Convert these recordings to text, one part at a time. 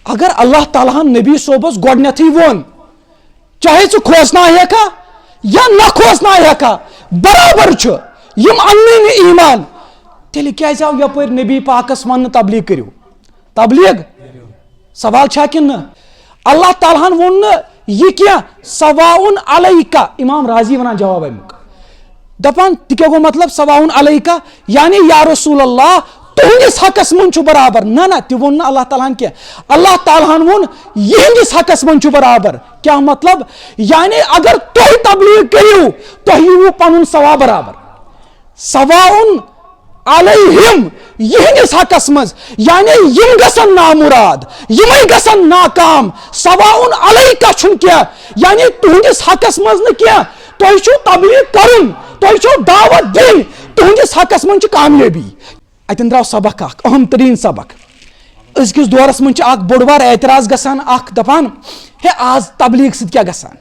اگر اللہ تعالیٰ نبی صوبس گۄڈنیتھٕے وون چاہے ژٕ کھوژنایکھا یا نہ کھوژنایکھا برابر چھُ یم اننٕے نہٕ ایمان تیٚلہِ کیازِ آو یپٲرۍ نبی پاکس وننہٕ تبلیغ کٔرِو تبلیغ سوال چھا کِنہٕ نہ اللہ تعالیٰ ہن ووٚن نہٕ یہِ کینٛہہ سواؤن علیکا امام راضی ونان جواب امیُک دپان تہِ کیٛاہ گوٚو مطلب سواؤن علیکا یعنی یا رسول اللہ تُہنٛدِس حقس منٛز چھُ برابر نہ تہِ ووٚن نہٕ اللہ تعالیٰ ہن کینٛہہ اللہ تعالیٰ ہن ووٚن یِہنٛدِس حقس منٛز چھُ برابر کیٛاہ مطلب یعنی اگر تُہۍ تبلیغ کٔرِو تۄہہِ یِیوٕ پنُن ثواب برابر سواؤن علیہم یِہنٛدِس حقس منٛز یعنی یم گژھن نامراد یمے گژھن ناکام سواؤن علیکا چھُنہٕ کینٛہہ یعنی تُہنٛدِس حقس منٛز نہٕ کینٛہہ تۄہہِ چھُو تبلیغ کرُن تۄہہِ چھو دعوت دِنۍ تُہنٛدِس حقس منٛز چھِ کامیٲبی اتٮ۪ن درٛاو سبق اکھ اہم تریٖن سبق أزکِس دورس منٛز چھِ اکھ بوٚڑ بار اعتراض گژھان اکھ دپان ہے آز تبلیغ سۭتۍ کیٛاہ گژھان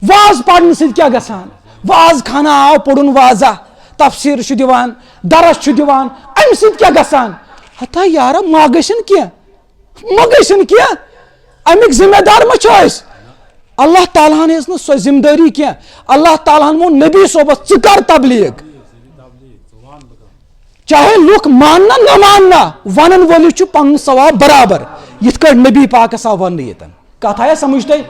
واز پرنہٕ سۭتۍ کیٛاہ گژھان واز خانہ آو پوٚرُن واضح تفسیٖر چھُ دِوان درس چھُ دِوان امہِ سۭتۍ کیٛاہ گژھان ہتا یارا ما گٔژھِنۍ کینٛہہ ما گٔژھِنۍ کینٛہہ امیِکۍ ذمہ دار ما چھِ أسۍ اللہ تعالیٰ ہن ہیٚژ نہٕ سۄ ذمہٕ دٲری کینٛہہ اللہ تعالیٰ ہن ووٚن نبی صوبس ژٕ کر تبلیغ چاہے لُکھ ماننا نہ ماننا ونن وٲلِس چھُ پنُن ثواب برابر یِتھ کٲٹھۍ نبی پاکس آو وننہٕ ییٚتٮ۪ن کتھ آیا سمجھ تۄہہِ